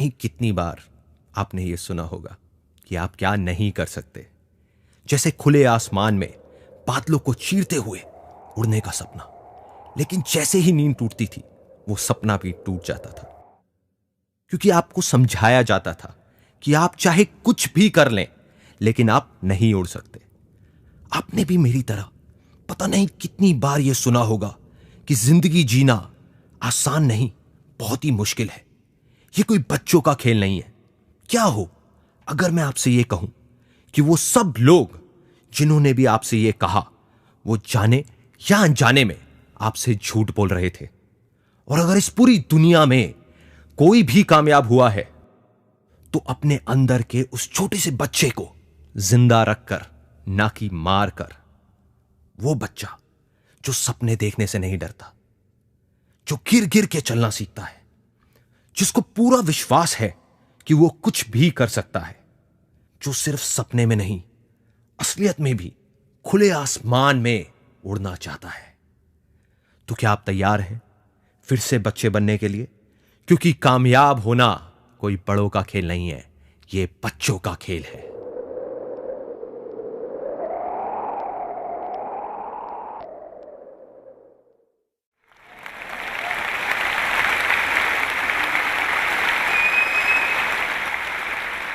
नहीं, कितनी बार आपने ये सुना होगा कि आप क्या नहीं कर सकते। जैसे खुले आसमान में बादलों को चीरते हुए उड़ने का सपना, लेकिन जैसे ही नींद टूटती थी वो सपना भी टूट जाता था, क्योंकि आपको समझाया जाता था कि आप चाहे कुछ भी कर लें लेकिन आप नहीं उड़ सकते। आपने भी मेरी तरह पता नहीं कितनी बार यह सुना होगा कि जिंदगी जीना आसान नहीं, बहुत ही मुश्किल है। यह कोई बच्चों का खेल नहीं है। क्या हो अगर मैं आपसे यह कहूं कि वो सब लोग जिन्होंने भी आपसे यह कहा वो जाने या अनजाने में आपसे झूठ बोल रहे थे, और अगर इस पूरी दुनिया में कोई भी कामयाब हुआ है तो अपने अंदर के उस छोटे से बच्चे को जिंदा रखकर, ना कि मार कर। वो बच्चा जो सपने देखने से नहीं डरता, जो गिर गिर के चलना सीखता है, जिसको पूरा विश्वास है कि वो कुछ भी कर सकता है, जो सिर्फ सपने में नहीं असलियत में भी खुले आसमान में उड़ना चाहता है। तो क्या आप तैयार हैं फिर से बच्चे बनने के लिए? क्योंकि कामयाब होना कोई बड़ों का खेल नहीं है, ये बच्चों का खेल है।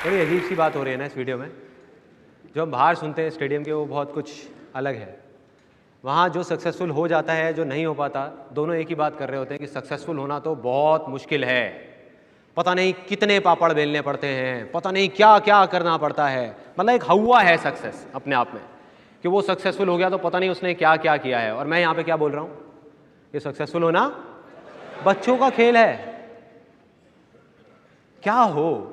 बड़ी अजीब सी बात हो रही है ना इस वीडियो में। जो हम बाहर सुनते हैं स्टेडियम के, वो बहुत कुछ अलग है। वहाँ जो सक्सेसफुल हो जाता है, जो नहीं हो पाता, दोनों एक ही बात कर रहे होते हैं कि सक्सेसफुल होना तो बहुत मुश्किल है, पता नहीं कितने पापड़ बेलने पड़ते हैं, पता नहीं क्या क्या करना पड़ता है। मतलब एक हवा है सक्सेस अपने आप में, कि वो सक्सेसफुल हो गया तो पता नहीं उसने क्या क्या किया है। और मैं यहाँ पे क्या बोल रहा हूँ, ये सक्सेसफुल होना बच्चों का खेल है। क्या हो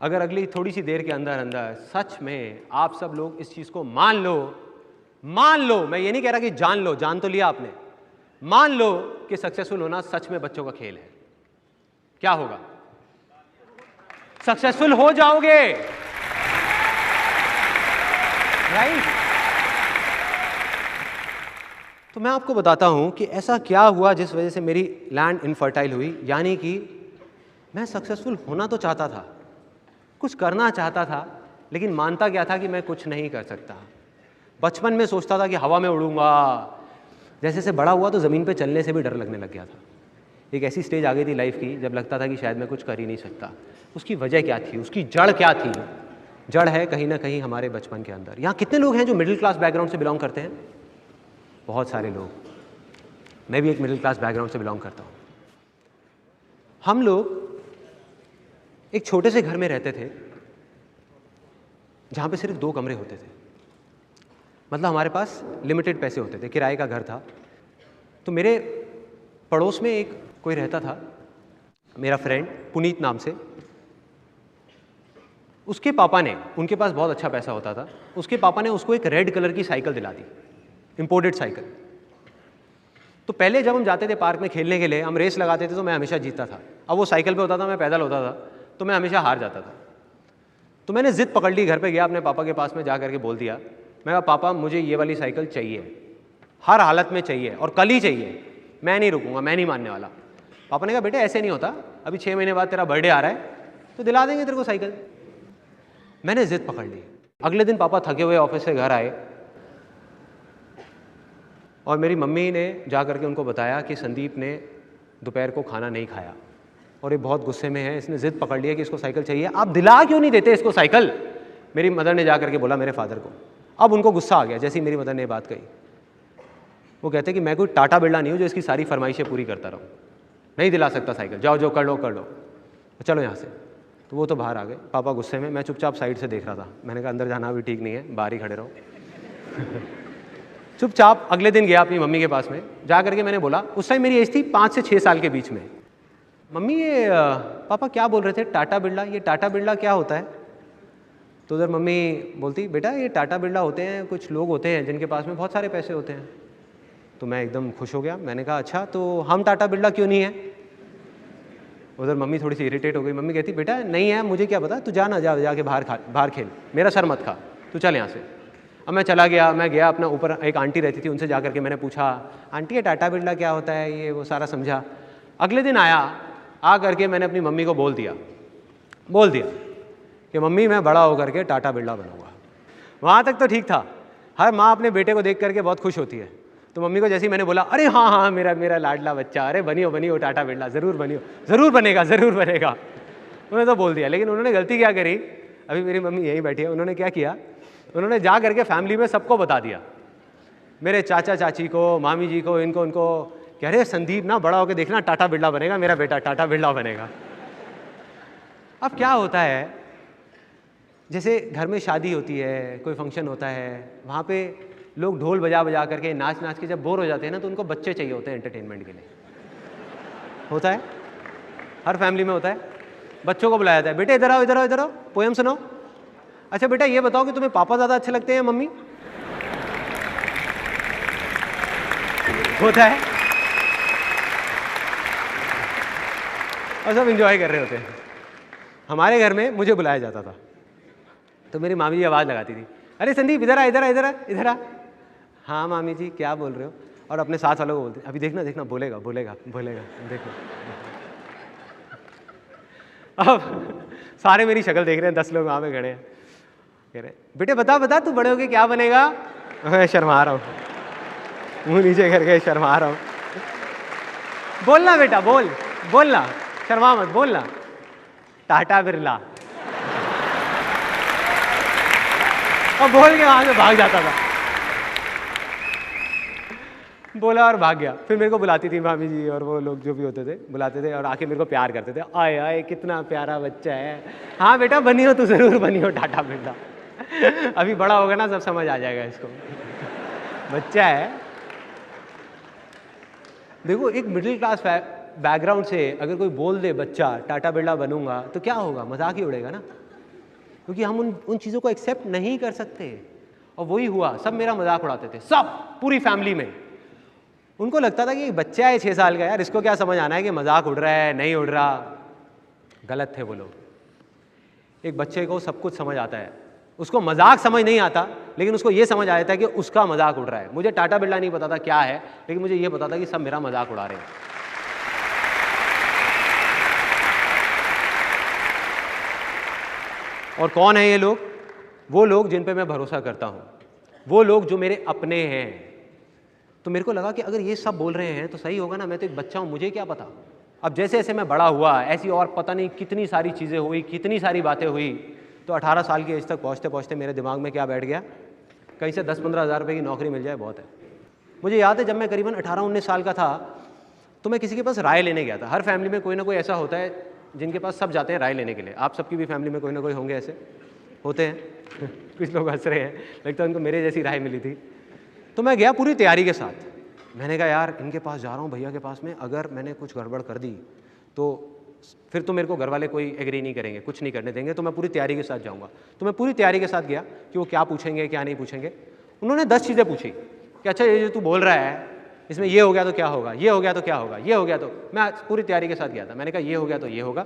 अगर अगली थोड़ी सी देर के अंदर अंदर सच में आप सब लोग इस चीज को मान लो, मैं ये नहीं कह रहा कि जान लो, जान तो लिया आपने, मान लो कि सक्सेसफुल होना सच में बच्चों का खेल है। क्या होगा? सक्सेसफुल हो जाओगे, राइट? तो मैं आपको बताता हूं कि ऐसा क्या हुआ जिस वजह से मेरी लैंड इनफर्टाइल हुई। यानी कि मैं सक्सेसफुल होना तो चाहता था, कुछ करना चाहता था, लेकिन मानता क्या था कि मैं कुछ नहीं कर सकता। बचपन में सोचता था कि हवा में उड़ूंगा। जैसे जैसे बड़ा हुआ तो ज़मीन पे चलने से भी डर लगने लग गया था। एक ऐसी स्टेज आ गई थी लाइफ की जब लगता था कि शायद मैं कुछ कर ही नहीं सकता। उसकी वजह क्या थी? उसकी जड़ क्या थी? जड़ है कहीं ना कहीं हमारे बचपन के अंदर। यहाँ कितने लोग हैं जो मिडिल क्लास बैकग्राउंड से बिलोंग करते हैं? बहुत सारे लोग। मैं भी एक मिडिल क्लास बैकग्राउंड से बिलोंग करता हूँ। हम लोग एक छोटे से घर में रहते थे जहाँ पे सिर्फ 2 कमरे होते थे। मतलब हमारे पास लिमिटेड पैसे होते थे, किराए का घर था। तो मेरे पड़ोस में एक कोई रहता था, मेरा फ्रेंड पुनीत नाम से। उसके पापा ने, उनके पास बहुत अच्छा पैसा होता था, उसके पापा ने उसको एक रेड कलर की साइकिल दिला दी, इंपोर्टेड साइकिल। तो पहले जब हम जाते थे पार्क में खेलने के लिए, हम रेस लगाते थे तो मैं हमेशा जीतता था। अब वो साइकिल पे होता था, मैं पैदल होता था, तो मैं हमेशा हार जाता था। तो मैंने जिद पकड़ ली, घर पे गया, अपने पापा के पास में जा करके बोल दिया, मैं कहा पापा मुझे ये वाली साइकिल चाहिए, हर हालत में चाहिए और कल ही चाहिए, मैं नहीं रुकूंगा, मैं नहीं मानने वाला। पापा ने कहा बेटे ऐसे नहीं होता, अभी 6 महीने बाद तेरा बर्थडे आ रहा है तो दिला देंगे तेरे को साइकिल। मैंने जिद पकड़ ली। अगले दिन पापा थके हुए ऑफिस से घर आए और मेरी मम्मी ने जा करके उनको बताया कि संदीप ने दोपहर को खाना नहीं खाया और ये बहुत गुस्से में है, इसने जिद पकड़ लिया कि इसको साइकिल चाहिए, आप दिला क्यों नहीं देते इसको साइकिल? मेरी मदर ने जा करके बोला मेरे फादर को। अब उनको गुस्सा आ गया जैसे ही मेरी मदर ने बात कही। वो कहते कि मैं कोई टाटा बिरला नहीं हूँ जो इसकी सारी फरमाइशें पूरी करता रहूँ, नहीं दिला सकता साइकिल, जाओ जो कर लो कर लो, चलो यहाँ से। तो वो तो बाहर आ गए, पापा गुस्से में। मैं चुपचाप साइड से देख रहा था। मैंने कहा अंदर जाना भी ठीक नहीं है, बाहर ही खड़े रहो। चुपचाप अगले दिन गया अपनी मम्मी के पास में, जा करके मैंने बोला, उस टाइम मेरी एज थी 5 से 6 साल के बीच में, मम्मी ये पापा क्या बोल रहे थे टाटा बिरला, ये टाटा बिरला क्या होता है? तो उधर मम्मी बोलती बेटा ये टाटा बिरला होते हैं, कुछ लोग होते हैं जिनके पास में बहुत सारे पैसे होते हैं। तो मैं एकदम खुश हो गया। मैंने कहा अच्छा तो हम टाटा बिरला क्यों नहीं है? उधर मम्मी थोड़ी सी इरिटेट हो गई। मम्मी कहती बेटा नहीं है, मुझे क्या पता, तू जाना, जाके बाहर खेल, मेरा सर मत खा, तू चल यहाँ से। अब मैं चला गया, मैं गया अपना, ऊपर एक आंटी रहती थी, उनसे जा करके मैंने पूछा आंटी ये टाटा बिरला क्या होता है, ये वो सारा समझा। अगले दिन आया आ करके मैंने अपनी मम्मी को बोल दिया कि मम्मी मैं बड़ा होकर के टाटा बिरला बनूंगा। वहाँ तक तो ठीक था। हर माँ अपने बेटे को देख करके बहुत खुश होती है। तो मम्मी को जैसे ही मैंने बोला, अरे हाँ हाँ मेरा लाडला बच्चा, अरे बनियो टाटा बिरला, ज़रूर बनियो, ज़रूर बनेगा। उन्होंने तो बोल दिया। लेकिन उन्होंने गलती क्या करी, अभी मेरी मम्मी यहीं बैठी है, उन्होंने क्या किया, उन्होंने जा करके फैमिली में सबको बता दिया, मेरे चाचा चाची को, मामी जी को, उनको कह रहे संदीप ना बड़ा होकर देखना टाटा बिरला बनेगा, मेरा बेटा टाटा बिरला बनेगा। अब क्या होता है, जैसे घर में शादी होती है, कोई फंक्शन होता है, वहाँ पे लोग ढोल बजा करके नाच के जब बोर हो जाते हैं ना, तो उनको बच्चे चाहिए होते हैं एंटरटेनमेंट के लिए। होता है, हर फैमिली में होता है। बच्चों को बुलाया जाता है, बेटे इधर आओ, पोएम सुनाओ। अच्छा बेटा ये बताओ कि तुम्हें पापा ज़्यादा अच्छे लगते हैं मम्मी? होता है, और सब इंजॉय कर रहे होते हैं। हमारे घर में मुझे बुलाया जाता था, तो मेरी मामी जी आवाज़ लगाती थी, अरे संदीप इधर आ। हाँ मामी जी क्या बोल रहे हो? और अपने साथ वालों को बोलते, अभी देखना बोलेगा, देखो। अब सारे मेरी शक्ल देख रहे हैं, 10 लोग वहाँ पे खड़े हैं, कह रहे बेटे बता तू बड़े होके क्या बनेगा? मैं शर्मा रहा हूँ, मुँह नीचे करके शर्मा रहा हूँ। बोलना बेटा, बोलना, शर्मा मत, बोलना टाटा बिरला। और बोल के वहां से भाग जाता था, बोला और भाग गया। फिर मेरे को बुलाती थी मामी जी और वो लोग जो भी होते थे, बुलाते थे और आके मेरे को प्यार करते थे, आए कितना प्यारा बच्चा है, हाँ बेटा बनियो, तू जरूर बनियो टाटा बिरला। अभी बड़ा होगा ना, सब समझ आ जाएगा इसको, बच्चा है। देखो एक मिडिल क्लास बैकग्राउंड से अगर कोई बोल दे बच्चा टाटा बिरला बनूंगा, तो क्या होगा, मजाक ही उड़ेगा ना, क्योंकि हम उन चीज़ों को एक्सेप्ट नहीं कर सकते। और वही हुआ, सब मेरा मजाक उड़ाते थे, सब पूरी फैमिली में। उनको लगता था कि बच्चा है 6 साल का, यार इसको क्या समझ आना है कि मजाक उड़ रहा है नहीं उड़ रहा। गलत थे वो लोग। एक बच्चे को सब कुछ समझ आता है, उसको मजाक समझ नहीं आता, लेकिन उसको ये समझ आया था कि उसका मजाक उड़ रहा है। मुझे टाटा बिरला नहीं पता था क्या है, लेकिन मुझे ये पता था कि सब मेरा मजाक उड़ा रहे हैं। और कौन है ये लोग? वो लोग जिन पे मैं भरोसा करता हूँ, वो लोग जो मेरे अपने हैं। तो मेरे को लगा कि अगर ये सब बोल रहे हैं तो सही होगा ना, मैं तो एक बच्चा हूँ, मुझे क्या पता। अब जैसे जैसे मैं बड़ा हुआ, ऐसी और पता नहीं कितनी सारी चीज़ें हुई, कितनी सारी बातें हुई। तो 18 साल की एज तक पहुँचते पहुँचते मेरे दिमाग में क्या बैठ गया, कहीं से 10-15 हज़ार रुपये की नौकरी मिल जाए बहुत है। मुझे याद है जब मैं करीबन 18-19 साल का था, तो मैं किसी के पास राय लेने गया था। हर फैमिली में कोई ना कोई ऐसा होता है जिनके पास सब जाते हैं राय लेने के लिए। आप सबकी भी फैमिली में कोई ना कोई होंगे, ऐसे होते हैं। कुछ लोग हंस रहे हैं, लगता है उनको मेरे जैसी राय मिली थी। तो मैं गया पूरी तैयारी के साथ। मैंने कहा यार इनके पास जा रहा हूँ, भैया के पास में, अगर मैंने कुछ गड़बड़ कर दी तो फिर तो मेरे को घर वाले कोई एग्री नहीं करेंगे, कुछ नहीं करने देंगे, तो मैं पूरी तैयारी के साथ जाऊँगा। तो मैं पूरी तैयारी के साथ गया कि वो क्या पूछेंगे क्या नहीं पूछेंगे। उन्होंने 10 चीज़ें पूछी कि अच्छा ये जो तू बोल रहा है इसमें ये हो गया तो क्या होगा, ये हो गया तो क्या होगा, ये हो गया तो। मैं पूरी तैयारी के साथ गया था। मैंने कहा ये हो गया तो ये होगा,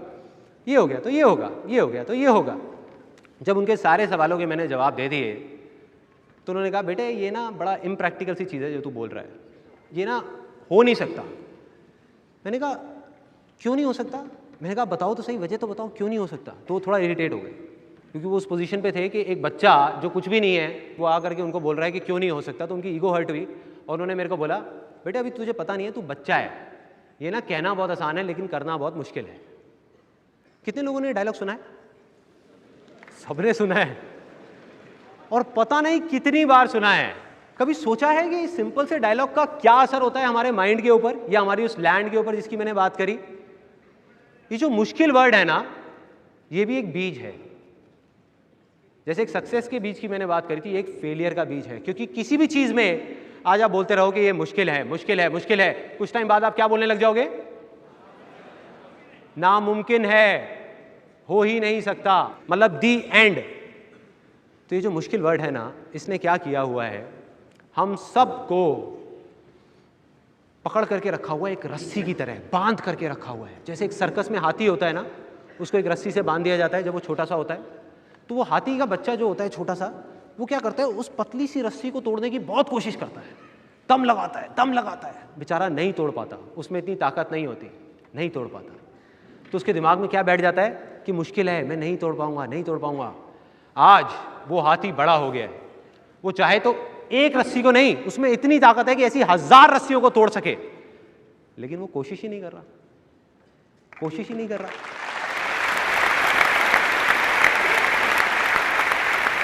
ये हो गया तो ये होगा, ये हो गया तो ये होगा। जब उनके सारे सवालों के मैंने जवाब दे दिए तो उन्होंने कहा बेटे ये ना बड़ा इम्प्रैक्टिकल सी चीज़ है जो तू बोल रहा है, ये ना हो नहीं सकता। मैंने कहा क्यों नहीं हो सकता? मैंने कहा बताओ तो सही, वजह तो बताओ क्यों नहीं हो सकता। तो वो थोड़ा इरिटेट हो गए, क्योंकि वो उस पोजीशन पे थे कि एक बच्चा जो कुछ भी नहीं है वो आकर के उनको बोल रहा है कि क्यों नहीं हो सकता। तो उनकी ईगो हर्ट हुई और उन्होंने मेरे को बोला बेटे अभी तुझे पता नहीं है, तू बच्चा है, ये ना कहना बहुत आसान है लेकिन करना बहुत मुश्किल है। कितने लोगों ने डायलॉग सुना है? सबने सुना है, और पता नहीं कितनी बार सुना है। कभी सोचा है कि इस सिंपल से डायलॉग का क्या असर होता है हमारे माइंड के ऊपर या हमारी उस लैंड के ऊपर जिसकी मैंने बात करी? ये जो मुश्किल वर्ड है ना, ये भी एक बीज है। जैसे एक सक्सेस के बीज की मैंने बात करी थी, एक फेलियर का बीज है। क्योंकि किसी भी चीज में आज आप बोलते रहो कि ये मुश्किल है, मुश्किल है, मुश्किल है, कुछ टाइम बाद आप क्या बोलने लग जाओगे? नामुमकिन है, हो ही नहीं सकता, मतलब दी एंड। तो ये जो मुश्किल वर्ड है ना, इसने क्या किया हुआ है, हम सबको पकड़ करके रखा हुआ है, एक रस्सी की तरह बांध करके रखा हुआ है। जैसे एक सर्कस में हाथी होता है ना, उसको एक रस्सी से बांध दिया जाता है जब वो छोटा सा होता है। तो वो हाथी का बच्चा जो होता है छोटा सा, वो क्या करता है, उस पतली सी रस्सी को तोड़ने की बहुत कोशिश करता है, दम लगाता है, बेचारा नहीं तोड़ पाता, उसमें इतनी ताकत नहीं होती, नहीं तोड़ पाता। तो उसके दिमाग में क्या बैठ जाता है कि मुश्किल है, मैं नहीं तोड़ पाऊंगा, नहीं तोड़ पाऊंगा। आज वो हाथी बड़ा हो गया है, वो चाहे तो एक रस्सी को नहीं, उसमें इतनी ताकत है कि ऐसी 1000 रस्सियों को तोड़ सके, लेकिन वो कोशिश ही नहीं कर रहा, कोशिश ही नहीं कर रहा।